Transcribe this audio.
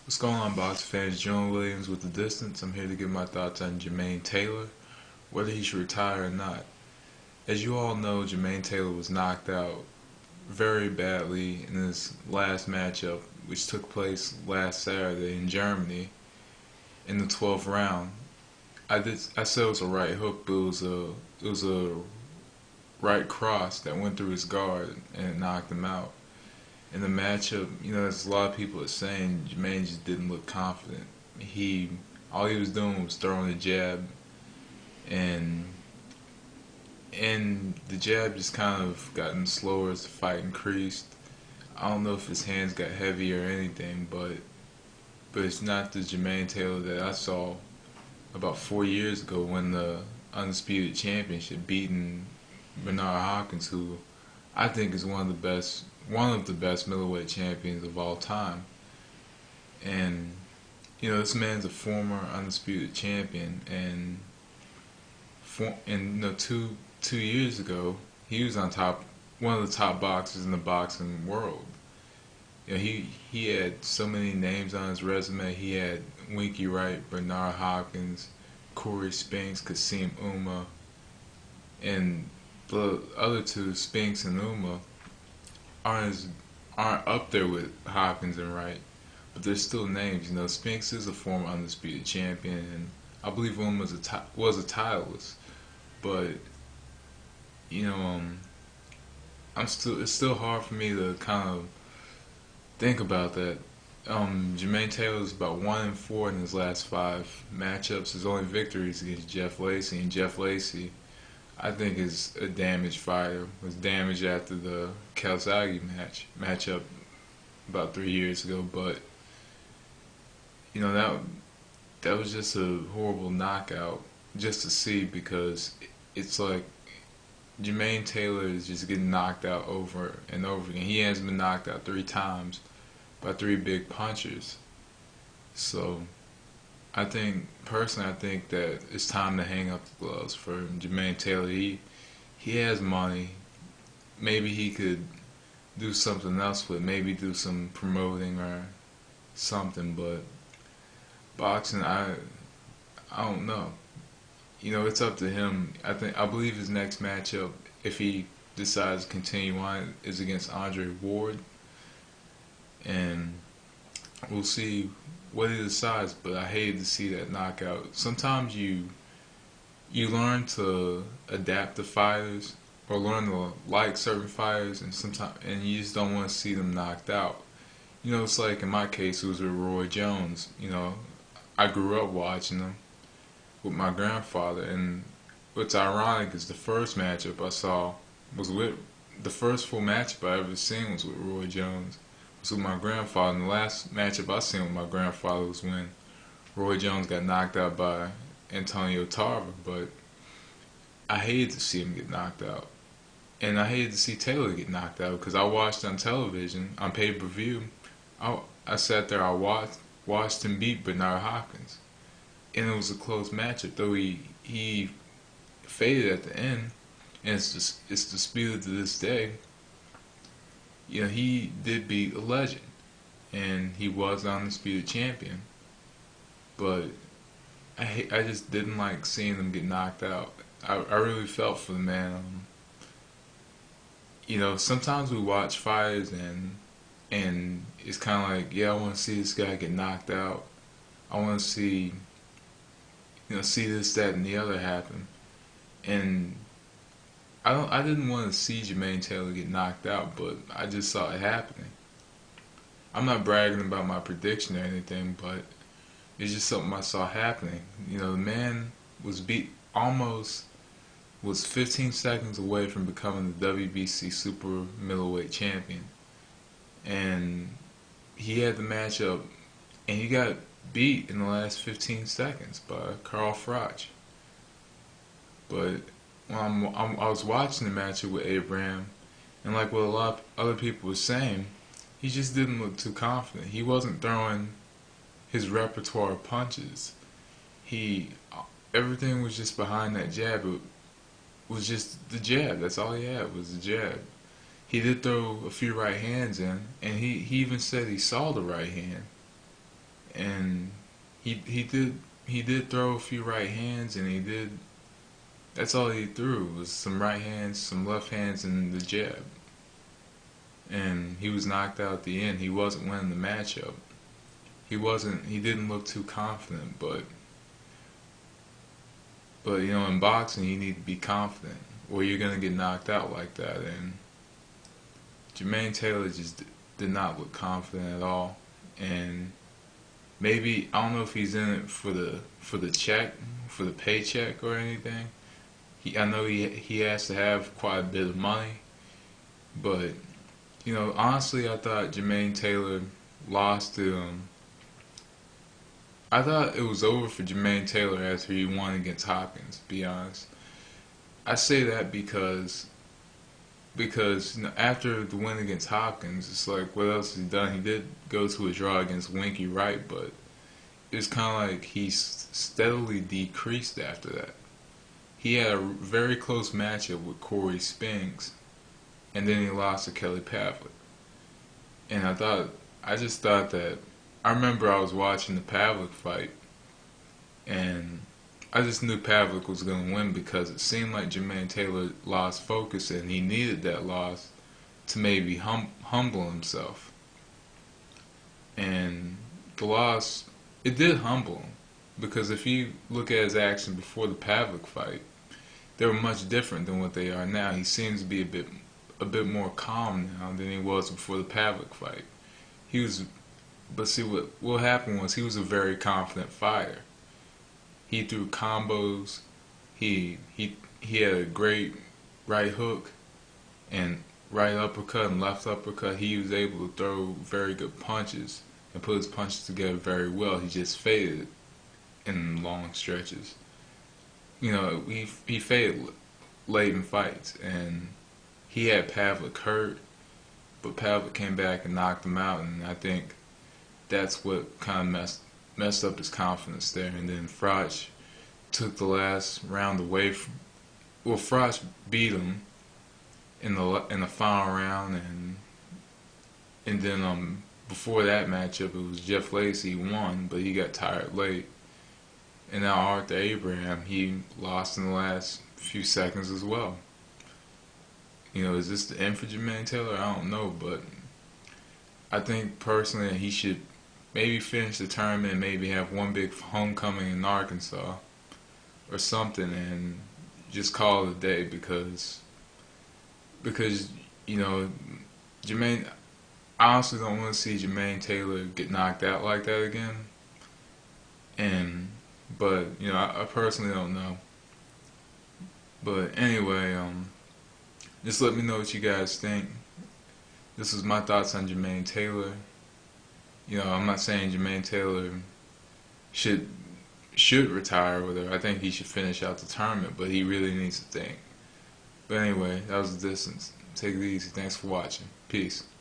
What's going on, box fans? John Williams with The Distance. I'm here to give my thoughts on Jermain Taylor, whether he should retire or not. As you all know, Jermain Taylor was knocked out very badly in his last matchup, which took place last Saturday in Germany in the 12th round. I said it was a right hook, but it was a right cross that went through his guard and it knocked him out. In the matchup, there's a lot of people are saying Jermaine just didn't look confident. He All he was doing was throwing a jab, and the jab just kind of gotten slower as the fight increased. I don't know if his hands got heavy or anything, but it's not the Jermaine Taylor that I saw about 4 years ago when the undisputed championship beating Bernard Hopkins, who I think is one of the best middleweight champions of all time. And this man's a former undisputed champion, and two years ago he was one of the top boxers in the boxing world. He had so many names on his resume. He had Winky Wright, Bernard Hopkins, Corey Spinks, Kasim Uma, and the other two, Spinks and Uma, aren't aren't up there with Hopkins and Wright, but they're still names. Spinks is a former undisputed champion, and I believe one was a titleist. But you know, it's still hard for me to kind of think about that. Jermaine Taylor's about 1-4 in his last five matchups. His only victories against Jeff Lacy, and Jeff Lacy, I think, is a damaged fighter. Was damaged after the Calzaghe matchup about 3 years ago, but that was just a horrible knockout just to see, because it's like Jermaine Taylor is just getting knocked out over and over again. He has been knocked out 3 times by 3 big punchers. So I think that it's time to hang up the gloves for Jermaine Taylor. He has money. Maybe he could do something else with, maybe do some promoting or something. But boxing, I don't know. It's up to him. I believe his next matchup, if he decides to continue on, is against Andre Ward, and we'll see what he decides. But I hated to see that knockout. Sometimes you learn to adapt to fighters, or learn to like certain fighters, and you just don't want to see them knocked out. It's like in my case, it was with Roy Jones. I grew up watching him with my grandfather, and what's ironic is the first matchup I saw was with the first full matchup I ever seen was with Roy Jones. It was with my grandfather, and the last matchup I seen with my grandfather was when Roy Jones got knocked out by Antonio Tarver. But I hated to see him get knocked out, and I hated to see Taylor get knocked out, because I watched on television on pay-per-view. I sat there, I watched him beat Bernard Hopkins, and it was a close matchup. Though he faded at the end, and it's disputed to this day. He did beat a legend, and he was the undisputed champion. But I just didn't like seeing him get knocked out. I really felt for the man. Sometimes we watch fighters, and it's kind of like, yeah, I want to see this guy get knocked out. I want to see this, that, and the other happen. And I didn't want to see Jermaine Taylor get knocked out, but I just saw it happening. I'm not bragging about my prediction or anything, but it's just something I saw happening. The man was 15 seconds away from becoming the WBC super middleweight champion. And he had the matchup, and he got beat in the last 15 seconds by Carl Froch. But I was watching the matchup with Abraham, and like what a lot of other people were saying, he just didn't look too confident. He wasn't throwing his repertoire of punches. Everything was just behind that jab. It was just the jab. That's all he had, was the jab. He did throw a few right hands in, and he even said he saw the right hand. and he did throw a few right hands, and he did. That's all he threw was some right hands, some left hands, and the jab. And he was knocked out at the end. He wasn't winning the matchup. He wasn't. He didn't look too confident, but in boxing you need to be confident, or you're gonna get knocked out like that. And Jermain Taylor just did not look confident at all. And maybe I don't know if he's in it for the check, for the paycheck or anything. I know he has to have quite a bit of money, but honestly, I thought Jermain Taylor lost to I thought it was over for Jermain Taylor after he won against Hopkins, to be honest. I say that because after the win against Hopkins, it's like, what else has he done? He did go to a draw against Winky Wright, but it's kind of like he steadily decreased after that. He had a very close matchup with Corey Spinks, and then he lost to Kelly Pavlik. And I just thought that, I remember I was watching the Pavlik fight, and I just knew Pavlik was going to win because it seemed like Jermain Taylor lost focus, and he needed that loss to maybe humble himself. And the loss, it did humble him, because if you look at his action before the Pavlik fight, they were much different than what they are now. He seems to be a bit more calm now than he was before the Pavlik fight. But see, what happened was he was a very confident fighter. He threw combos. He had a great right hook and right uppercut and left uppercut. He was able to throw very good punches and put his punches together very well. He just faded in long stretches. He faded late in fights, and he had Pavlik hurt, but Pavlik came back and knocked him out, and I think that's what kind of messed up his confidence there. And then Froch took the last round away from. Well, Froch beat him in the final round, and then before that matchup it was Jeff Lacey won, but he got tired late. And now Arthur Abraham, he lost in the last few seconds as well. Is this the end for Jermain Taylor? I don't know, but I think personally he should maybe finish the tournament and maybe have one big homecoming in Arkansas or something, and just call it a day, because Jermain, I honestly don't want to see Jermain Taylor get knocked out like that again. But I personally don't know. But anyway, just let me know what you guys think. This is my thoughts on Jermain Taylor. I'm not saying Jermain Taylor should retire or whatever. I think he should finish out the tournament, but he really needs to think. But anyway, that was the distance. Take it easy. Thanks for watching. Peace.